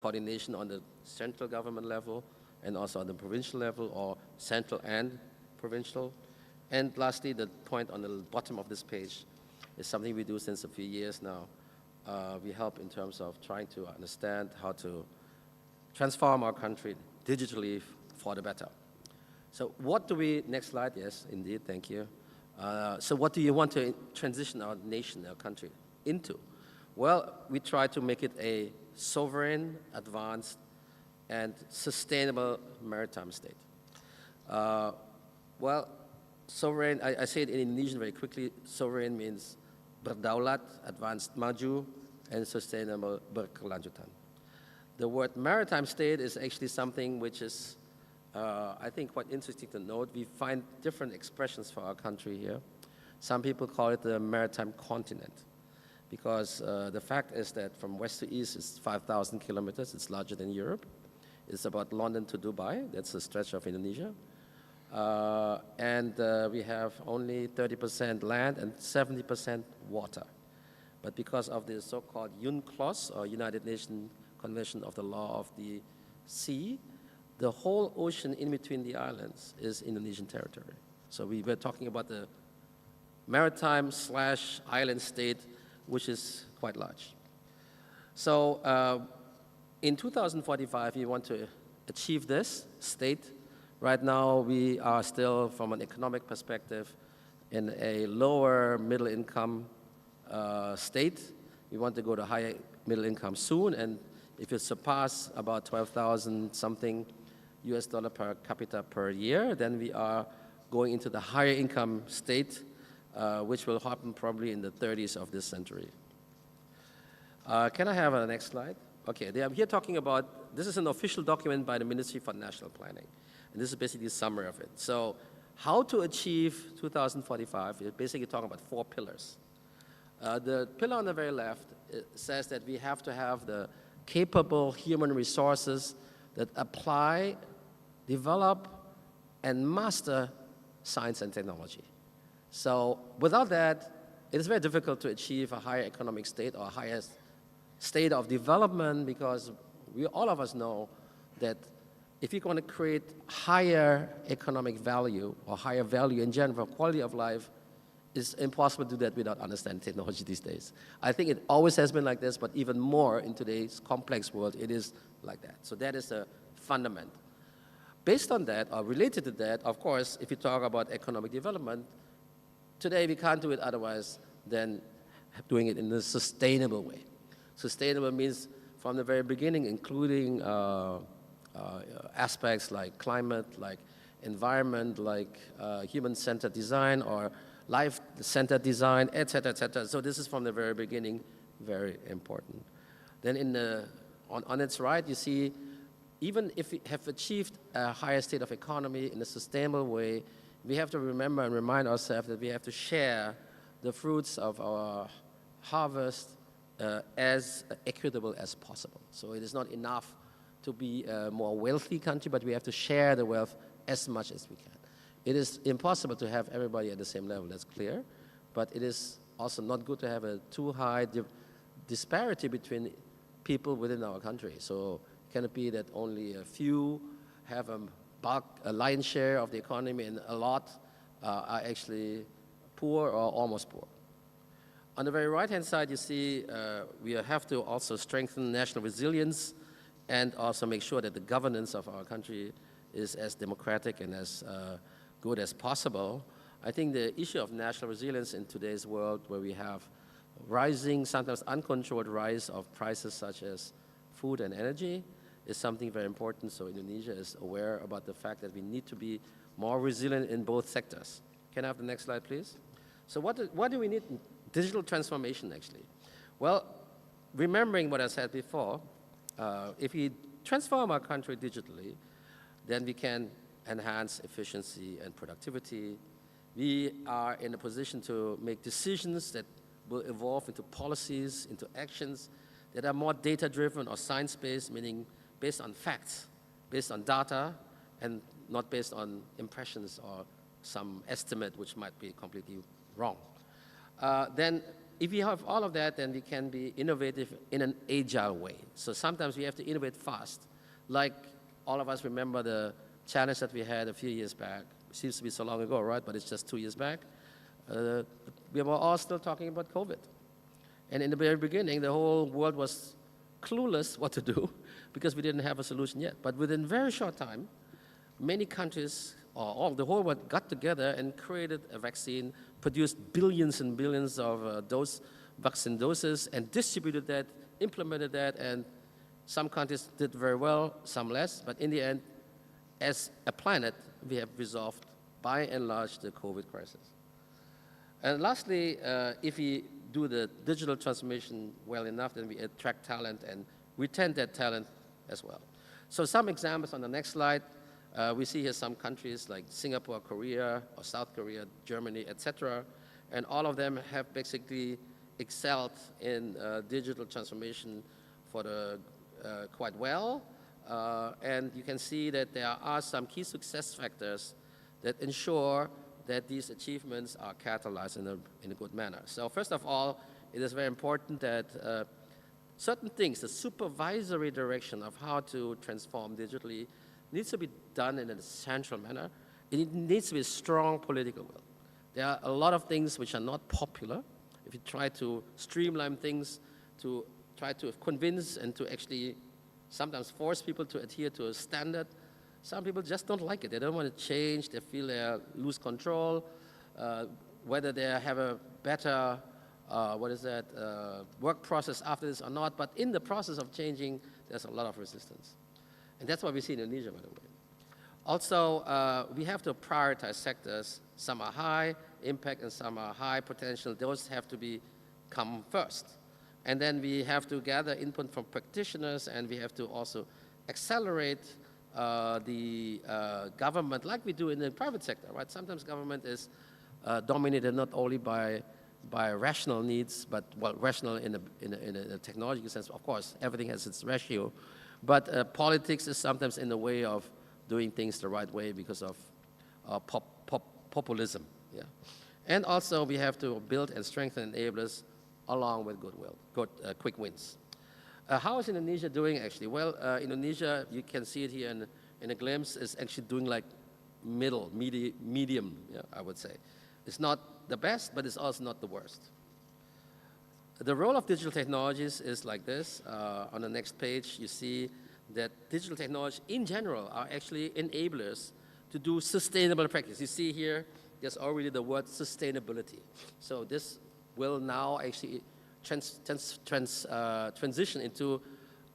coordination on the central government level and also on the provincial level or central and provincial. And lastly, the point on the bottom of this page is something we do since a few years now. We help in terms of trying to understand how to transform our country digitally for the better. So what do we, next slide, yes, indeed, thank you. So what do you want to transition our nation, our country into? Well, we try to make it a sovereign, advanced, and sustainable maritime state. Well, sovereign, I say it in Indonesian very quickly, sovereign means berdaulat, advanced maju, and sustainable berkelanjutan. The word maritime state is actually something which is, I think, quite interesting to note. We find different expressions for our country here. Some people call it the maritime continent, because the fact is that from west to east is 5,000 kilometers. It's larger than Europe. It's about London to Dubai. That's the stretch of Indonesia. And we have only 30% land and 70% water. But because of the so-called UNCLOS, or United Nations Convention of the Law of the Sea, the whole ocean in between the islands is Indonesian territory. So we were talking about the maritime / island state, which is quite large. So in 2045, we want to achieve this state. Right now, we are still, from an economic perspective, in a lower middle income state. We want to go to higher middle income soon, and if it surpass about 12,000 something US dollar per capita per year, then we are going into the higher income state, which will happen probably in the 30s of this century. Can I have a next slide? Okay, I'm here talking about, this is an official document by the Ministry for National Planning. And this is basically a summary of it. So how to achieve 2045, we're basically talking about 4 pillars. The pillar on the very left says that we have to have the capable human resources that apply, develop, and master science and technology. So without that, it is very difficult to achieve a higher economic state or a higher state of development, because all of us know that if you're going to create higher economic value or higher value in general, quality of life, it's impossible to do that without understanding technology these days. I think it always has been like this, but even more in today's complex world, it is like that. So that is a fundament. Based on that, or related to that, of course, if you talk about economic development, today we can't do it otherwise than doing it in a sustainable way. Sustainable means from the very beginning, including aspects like climate, like environment, like human-centered design or life-centered design, et cetera, et cetera. So this is from the very beginning very important. Then on its right, you see, even if we have achieved a higher state of economy in a sustainable way, we have to remember and remind ourselves that we have to share the fruits of our harvest as equitable as possible. So it is not enough to be a more wealthy country, but we have to share the wealth as much as we can. It is impossible to have everybody at the same level, that's clear, but it is also not good to have a too high disparity between people within our country. So can it be that only a few have a lion's share of the economy and a lot are actually poor or almost poor? On the very right-hand side, you see we have to also strengthen national resilience and also make sure that the governance of our country is as democratic and as good as possible. I think the issue of national resilience in today's world, where we have rising, sometimes uncontrolled rise of prices such as food and energy, is something very important. So Indonesia is aware about the fact that we need to be more resilient in both sectors. Can I have the next slide, please? So what do we need? Digital transformation, actually. Well, remembering what I said before, if we transform our country digitally, then we can enhance efficiency and productivity. We are in a position to make decisions that will evolve into policies, into actions that are more data-driven or science-based, meaning based on facts, based on data, and not based on impressions or some estimate which might be completely wrong. Then if we have all of that, then we can be innovative in an agile way. So sometimes we have to innovate fast. Like all of us remember the challenge that we had a few years back. It seems to be so long ago, right? But it's just 2 years back. We were all still talking about COVID. And in the very beginning, the whole world was clueless what to do because we didn't have a solution yet. But within a very short time, many countries, or the whole world, got together and created a vaccine, produced billions and billions of vaccine doses, and distributed that, implemented that, and some countries did very well, some less. But in the end, as a planet, we have resolved, by and large, the COVID crisis. And lastly, if we do the digital transformation well enough, then we attract talent and retain that talent as well. So some examples on the next slide. We see here some countries like Singapore, Korea, or South Korea, Germany, etc. And all of them have basically excelled in digital transformation for quite well. And you can see that there are some key success factors that ensure that these achievements are catalyzed in a good manner. So first of all, it is very important that certain things, the supervisory direction of how to transform digitally, needs to be done in a central manner. It needs to be a strong political will. There are a lot of things which are not popular. If you try to streamline things, to try to convince and to actually sometimes force people to adhere to a standard, some people just don't like it. They don't want to change. They feel they lose control, whether they have a better, work process after this or not. But in the process of changing, there's a lot of resistance. And that's what we see in Indonesia, by the way. Also, we have to prioritize sectors. Some are high impact and some are high potential. Those have to come first. And then we have to gather input from practitioners, and we have to also accelerate the government, like we do in the private sector, right? Sometimes government is dominated not only by rational needs, but, well, rational in a technological sense. Of course, everything has its ratio. But politics is sometimes in the way of doing things the right way because of populism. Yeah. And also, we have to build and strengthen enablers along with goodwill, quick wins. How is Indonesia doing, actually? Well, Indonesia, you can see it here in a glimpse, is actually doing like medium, yeah, I would say. It's not the best, but it's also not the worst. The role of digital technologies is like this. On the next page, you see that digital technologies in general are actually enablers to do sustainable practice. You see here, there's already the word sustainability. So this will now actually transition into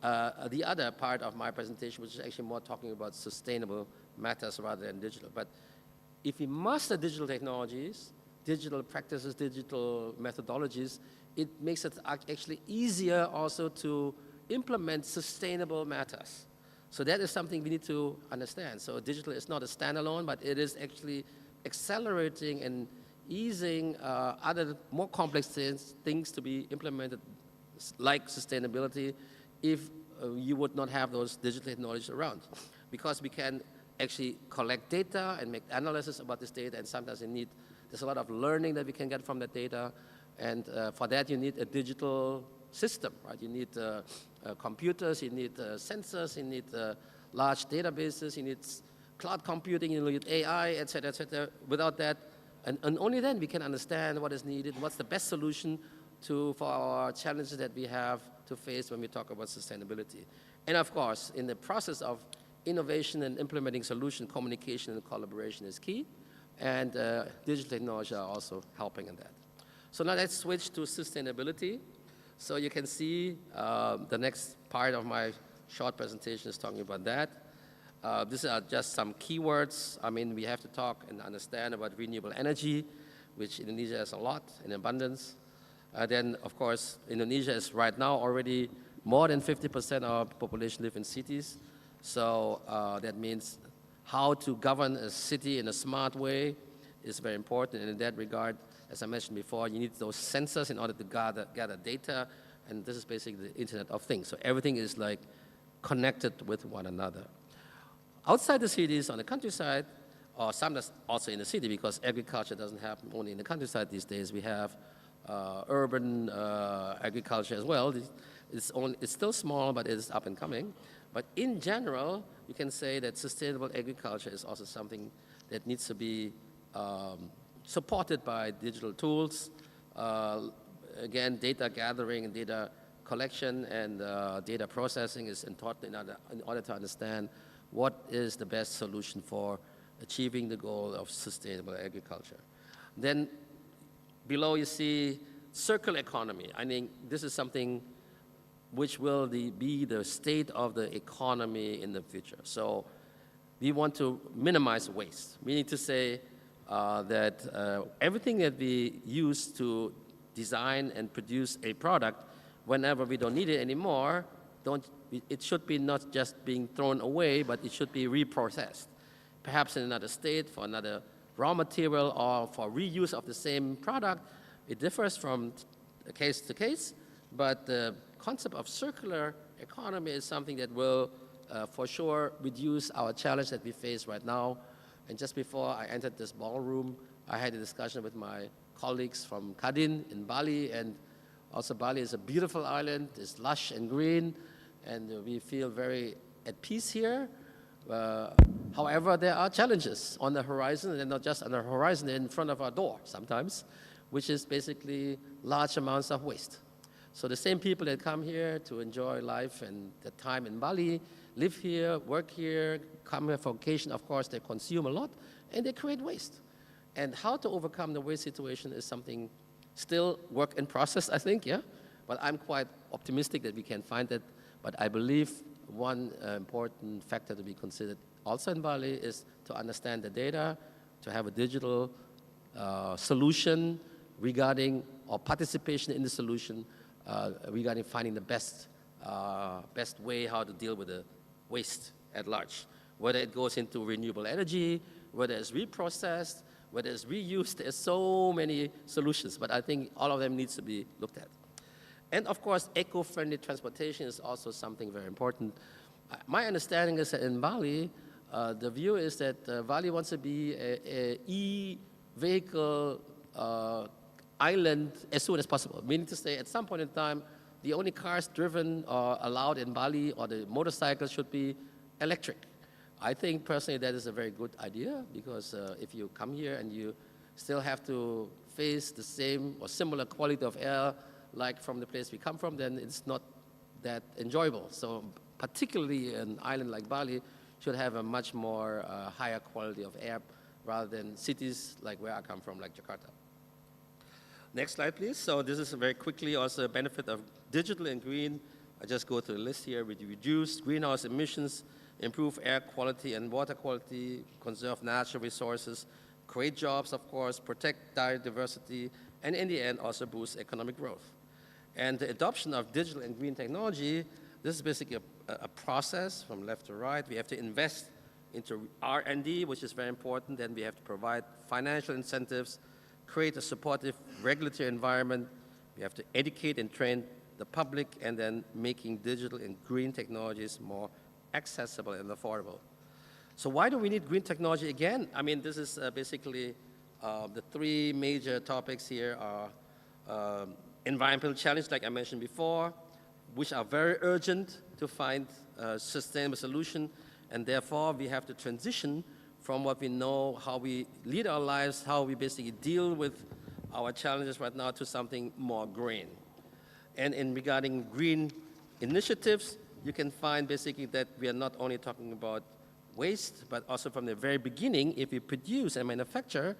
the other part of my presentation, which is actually more talking about sustainable matters rather than digital. But if we master digital technologies, digital practices, digital methodologies, it makes it actually easier also to implement sustainable matters. So that is something we need to understand. So digital is not a standalone, but it is actually accelerating and easing other more complex things to be implemented, like sustainability, if you would not have those digital technologies around. Because we can actually collect data and make analysis about this data, and sometimes there's a lot of learning that we can get from that data, and for that you need a digital system, right? You need computers, you need sensors, you need large databases, you need cloud computing, you need AI, et cetera, et cetera. Without that, and only then we can understand what is needed, what's the best solution for our challenges that we have to face when we talk about sustainability. And of course, in the process of innovation and implementing solution, communication and collaboration is key, and digital technology are also helping in that. So now let's switch to sustainability. So you can see the next part of my short presentation is talking about that. These are just some keywords. I mean, we have to talk and understand about renewable energy, which Indonesia has a lot in abundance. Then, of course, Indonesia is right now already more than 50% of our population live in cities. So that means how to govern a city in a smart way is very important. And in that regard, as I mentioned before, you need those sensors in order to gather data. And this is basically the Internet of Things. So everything is like connected with one another. Outside the cities, on the countryside, or sometimes also in the city, because agriculture doesn't happen only in the countryside these days, we have urban agriculture as well. It's still small, but it is up and coming. But in general, you can say that sustainable agriculture is also something that needs to be supported by digital tools. Again, data gathering and data collection and data processing is important in order to understand what is the best solution for achieving the goal of sustainable agriculture. Then below you see circular economy. I think this is something which will be the state of the economy in the future. So we want to minimize waste, meaning to say that everything that we use to design and produce a product, whenever we don't need it anymore, it should be not just being thrown away, but it should be reprocessed, perhaps in another state for another raw material or for reuse of the same product. It differs from case to case, but the concept of circular economy is something that will for sure reduce our challenge that we face right now. And just before I entered this ballroom, I had a discussion with my colleagues from KADIN in Bali, and also Bali is a beautiful island, it's lush and green, and we feel very at peace here. However, there are challenges on the horizon, and not just on the horizon, in front of our door sometimes, which is basically large amounts of waste. So the same people that come here to enjoy life and the time in Bali, live here, work here, come here for vacation, of course, they consume a lot, and they create waste. And how to overcome the waste situation is something still work in process, I think, yeah? But I'm quite optimistic that we can find it. But I believe one important factor to be considered also in Bali is to understand the data, to have a digital solution regarding, or participation in the solution regarding finding the best way how to deal with the waste at large. Whether it goes into renewable energy, whether it's reprocessed, whether it's reused, there's so many solutions, but I think all of them needs to be looked at. And of course, eco-friendly transportation is also something very important. My understanding is that in Bali, the view is that Bali wants to be an e-vehicle island as soon as possible, meaning to say at some point in time, the only cars driven or allowed in Bali or the motorcycles should be electric. I think personally that is a very good idea, because if you come here and you still have to face the same or similar quality of air like from the place we come from, then it's not that enjoyable. So particularly an island like Bali should have a much more higher quality of air rather than cities like where I come from, like Jakarta. Next slide, please. So this is very quickly also a benefit of digital and green. I just go through the list here. We reduce greenhouse emissions, improve air quality and water quality, conserve natural resources, create jobs, of course, protect biodiversity, and in the end, also boost economic growth. And the adoption of digital and green technology, this is basically a process from left to right. We have to invest into R&D, which is very important. Then we have to provide financial incentives, create a supportive regulatory environment. We have to educate and train the public, and then making digital and green technologies more accessible and affordable. So why do we need green technology again? I mean, this is basically the three major topics here are environmental challenge, like I mentioned before, which are very urgent to find a sustainable solution, and therefore we have to transition from what we know, how we lead our lives, how we basically deal with our challenges right now, to something more green. And in regarding green initiatives, you can find basically that we are not only talking about waste, but also from the very beginning, if we produce and manufacture,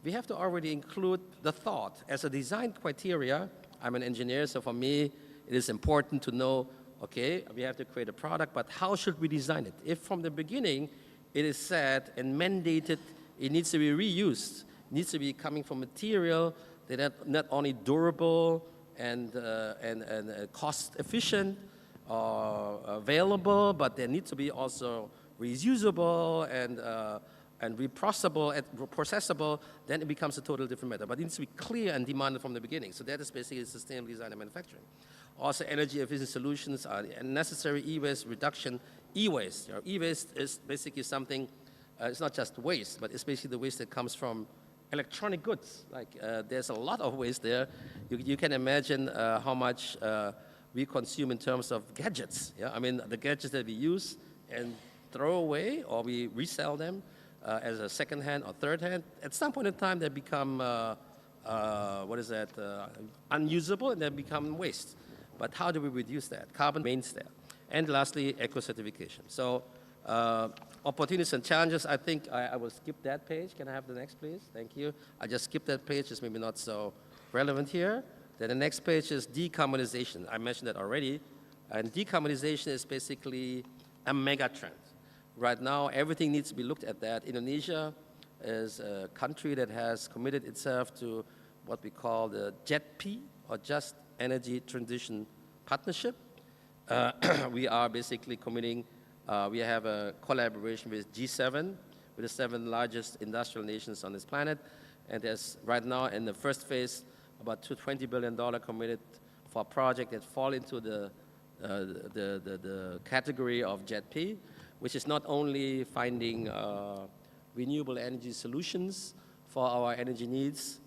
we have to already include the thought as a design criteria. I'm an engineer, so for me, it is important to know, okay, we have to create a product, but how should we design it? If from the beginning, it is said and mandated, it needs to be reused, it needs to be coming from material that are not only durable and cost efficient or available, but they need to be also reusable and reprocessable, then it becomes a totally different matter. But it needs to be clear and demanded from the beginning. So that is basically sustainable design and manufacturing. Also, energy efficient solutions are necessary. E-waste reduction. E-waste. E-waste is basically something, it's not just waste, but it's basically the waste that comes from electronic goods. Like there's a lot of waste there. You can imagine how much we consume in terms of gadgets. Yeah, I mean the gadgets that we use and throw away, or we resell them as a second hand or third hand. At some point in time, they become unusable, and they become waste. But how do we reduce that? Carbon remains there. And lastly, eco-certification. So opportunities and challenges, I think I will skip that page. Can I have the next, please? Thank you. I just skipped that page. It's maybe not so relevant here. Then the next page is decarbonization. I mentioned that already. And decarbonization is basically a mega trend. Right now, everything needs to be looked at that. Indonesia is a country that has committed itself to what we call the JETP, or Just Energy Transition Partnership. We are basically committing, we have a collaboration with G7, with the 7 largest industrial nations on this planet. And there's right now in the first phase, about $20 billion committed for a project that fall into the category of JETP, which is not only finding renewable energy solutions for our energy needs,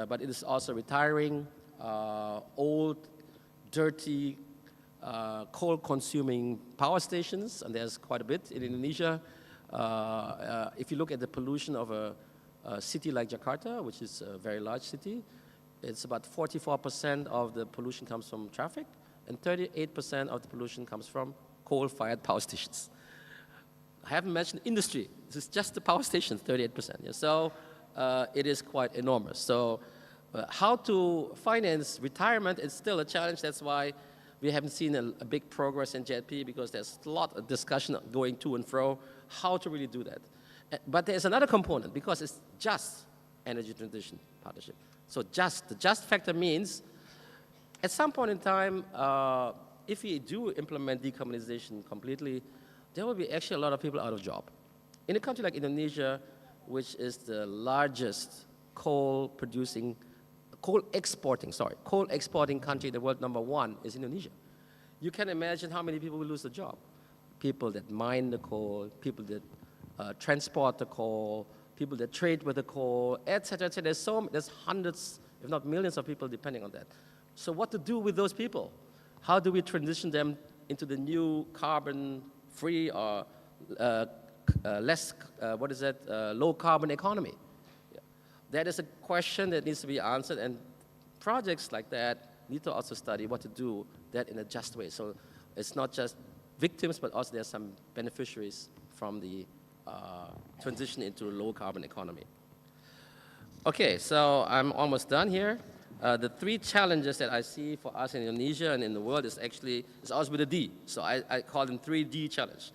but it is also retiring old, dirty, coal-consuming power stations, and there's quite a bit in Indonesia. If you look at the pollution of a city like Jakarta, which is a very large city, it's about 44% of the pollution comes from traffic, and 38% of the pollution comes from coal-fired power stations. I haven't mentioned industry. This is just the power stations, 38%. Yeah. So it is quite enormous. So how to finance retirement is still a challenge. That's why we haven't seen a big progress in JETP, because there's a lot of discussion going to and fro how to really do that. But there's another component, because it's just energy transition partnership. So the just factor means at some point in time, if we do implement decarbonization completely, there will be actually a lot of people out of job. In a country like Indonesia, which is the largest coal exporting country in the world, #1 is Indonesia. You can imagine how many people will lose their job. People that mine the coal, people that transport the coal, people that trade with the coal, et cetera, et cetera. There's hundreds, if not millions of people depending on that. So what to do with those people? How do we transition them into the new carbon-free or low-carbon economy? Yeah. That is a question that needs to be answered, and projects like that need to also study what to do that in a just way. So it's not just victims, but also there's some beneficiaries from the transition into a low-carbon economy. Okay, so I'm almost done here. The 3 challenges that I see for us in Indonesia and in the world is always with a D. So I call them 3D challenge.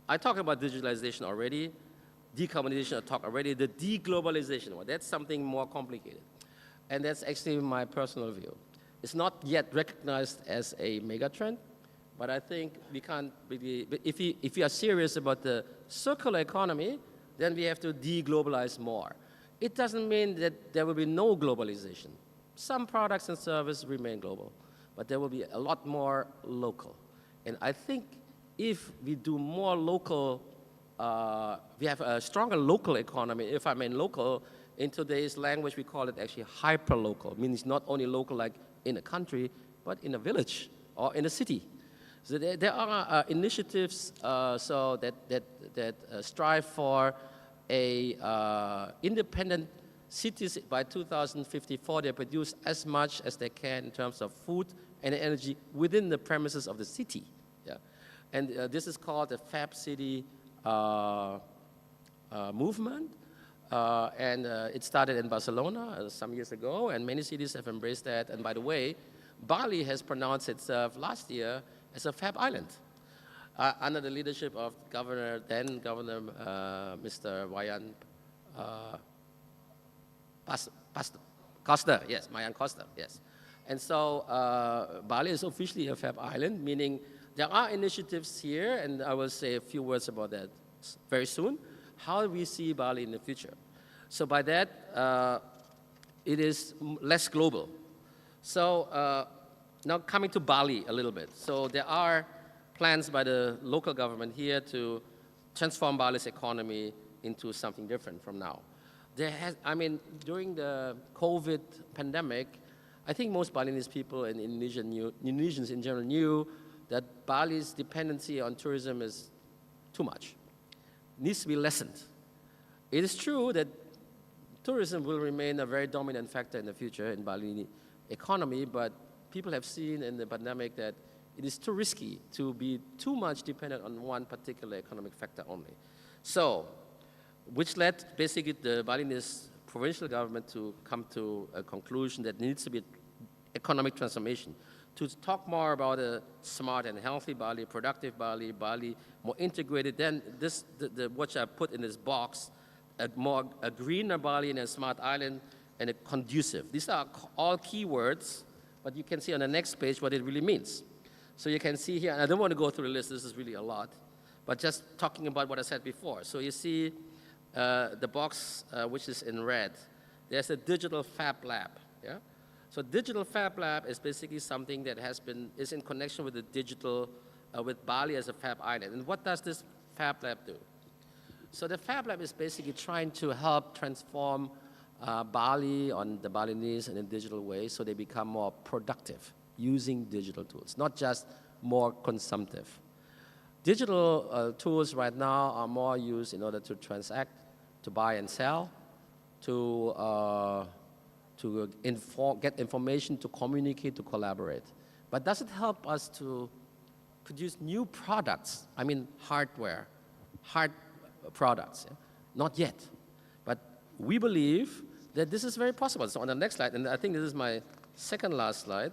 I talked about digitalization already, decarbonization I talked already, the deglobalization, well, that's something more complicated. And that's actually my personal view. It's not yet recognized as a megatrend, but I think we can't really, if we are serious about the circular economy, then we have to deglobalize more. It doesn't mean that there will be no globalization. Some products and services remain global, but there will be a lot more local. And I think if we do more local, we have a stronger local economy. If I mean local, in today's language we call it actually hyper-local, meaning not only local like in a country, but in a village or in a city. So there are initiatives that strive for a independent cities. By 2054, they produce as much as they can in terms of food and energy within the premises of the city. Yeah. And this is called the Fab City movement. It started in Barcelona some years ago, and many cities have embraced that. And by the way, Bali has pronounced itself last year as a Fab Island under the leadership of then Governor Mr. Wayan Costa, yes, Wayan Costa, yes. And so Bali is officially a Fab Island, meaning there are initiatives here, and I will say a few words about that very soon. How do we see Bali in the future? So by that, it is less global. So now coming to Bali a little bit. So there are plans by the local government here to transform Bali's economy into something different from now. During the COVID pandemic, I think most Balinese people and Indonesians in general knew that Bali's dependency on tourism is too much. Needs to be lessened. It is true that tourism will remain a very dominant factor in the future in Bali economy, but people have seen in the pandemic that it is too risky to be too much dependent on one particular economic factor only. So, which led basically the Balinese provincial government to come to a conclusion that there needs to be economic transformation, to talk more about a smart and healthy Bali, productive Bali, Bali more integrated. Then what I put in this box, a greener Bali and a smart island and a conducive. These are all keywords, but you can see on the next page what it really means. So you can see here, and I don't want to go through the list, this is really a lot, but just talking about what I said before. So you see the box which is in red. There's a digital fab lab. Yeah? So digital fab lab is basically something that is in connection with the digital, with Bali as a fab island. And what does this fab lab do? So the fab lab is basically trying to help transform Bali on the Balinese in a digital way so they become more productive using digital tools, not just more consumptive. Digital tools right now are more used in order to transact, to buy and sell, to get information, to communicate, to collaborate. But does it help us to produce new products? I mean, hard products. Yeah? Not yet. But we believe that this is very possible. So on the next slide, and I think this is my second last slide,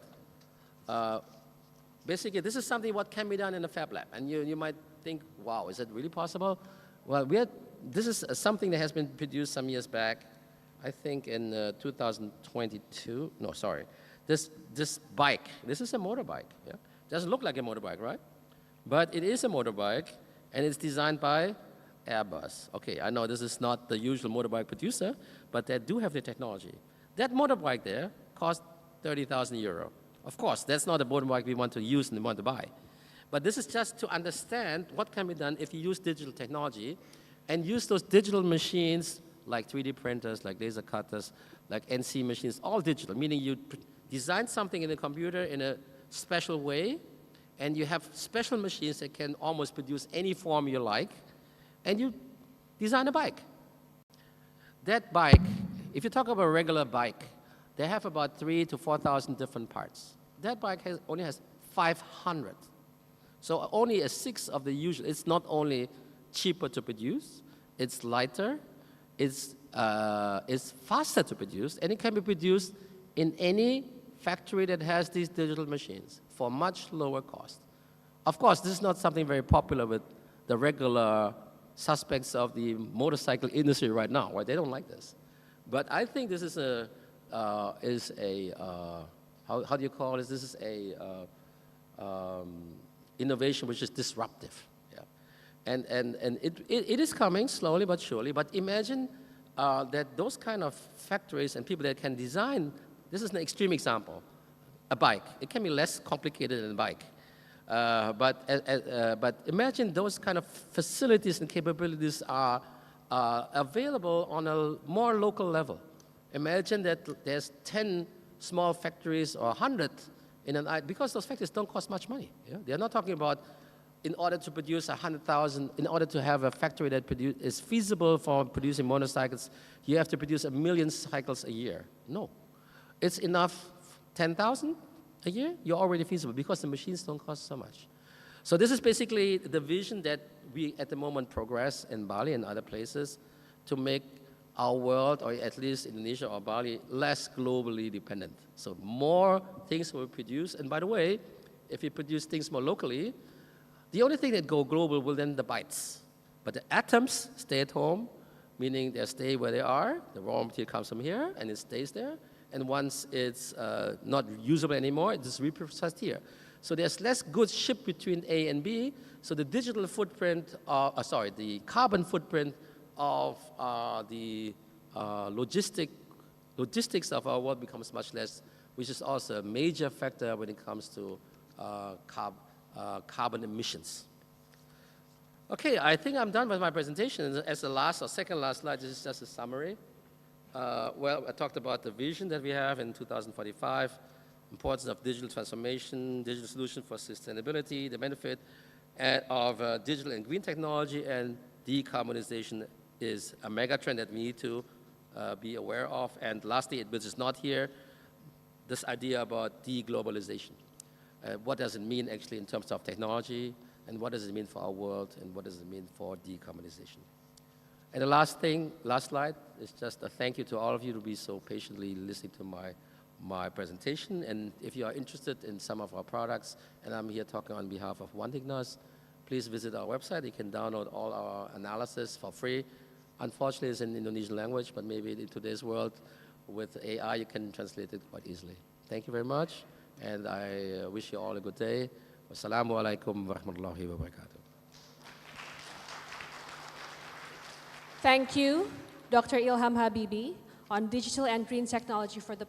basically this is something what can be done in a fab lab. And you might think, wow, is it really possible? Well, this is something that has been produced some years back, I think in 2022. No, sorry. This bike, this is a motorbike. Yeah? Doesn't look like a motorbike, right? But it is a motorbike, and it's designed by Airbus. Okay, I know this is not the usual motorbike producer, but they do have the technology. That motorbike there cost 30,000 euro. Of course, that's not a motorbike we want to use and want to buy. But this is just to understand what can be done if you use digital technology and use those digital machines like 3D printers, like laser cutters, like NC machines, all digital, meaning you design something in a computer in a special way, and you have special machines that can almost produce any form you like, and you design a bike. That bike, if you talk about a regular bike, they have about 3,000 to 4,000 different parts. That bike only has 500. So only a sixth of the usual. It's not only cheaper to produce, it's lighter, it's faster to produce, and it can be produced in any factory that has these digital machines for much lower cost. Of course, this is not something very popular with the regular suspects of the motorcycle industry right now, right? They don't like this. But I think this is how do you call this? This is innovation which is disruptive. Yeah. And it is coming slowly but surely, but imagine that those kind of factories and people that can design, this is an extreme example, a bike. It can be less complicated than a bike. But imagine those kind of facilities and capabilities are available on a more local level. Imagine that there's 10 small factories or 100 in an island, because those factories don't cost much money. Yeah? They're not talking about in order to produce 100,000, in order to have a factory that is feasible for producing motorcycles, you have to produce 1 million cycles a year. No. It's enough 10,000 a year, you're already feasible because the machines don't cost so much. So this is basically the vision that we at the moment progress in Bali and other places to make our world, or at least Indonesia or Bali, less globally dependent. So more things will produce. And by the way, if you produce things more locally, the only thing that go global will then the bytes. But the atoms stay at home, meaning they stay where they are. The raw material comes from here, and it stays there. And once it's not usable anymore, it's reprocessed here. So there's less goods shipped between A and B. So the digital footprint, the carbon footprint of the logistics of our world becomes much less, which is also a major factor when it comes to carbon emissions. Okay, I think I'm done with my presentation. As the last or second last slide, this is just a summary. Well, I talked about the vision that we have in 2045, importance of digital transformation, digital solution for sustainability, the benefit of digital and green technology, and decarbonization is a mega trend that we need to be aware of. And lastly, which is not here, this idea about deglobalization. What does it mean actually in terms of technology, and what does it mean for our world, and what does it mean for decarbonization? And the last slide, is just a thank you to all of you to be so patiently listening to my presentation. And if you are interested in some of our products, and I'm here talking on behalf of Wantignas, please visit our website. You can download all our analysis for free. Unfortunately, it's in Indonesian language, but maybe in today's world, with AI, you can translate it quite easily. Thank you very much, and I wish you all a good day. Wassalamualaikum warahmatullahi wabarakatuh. Thank you, Dr. Ilham Habibie, on digital and green technology for the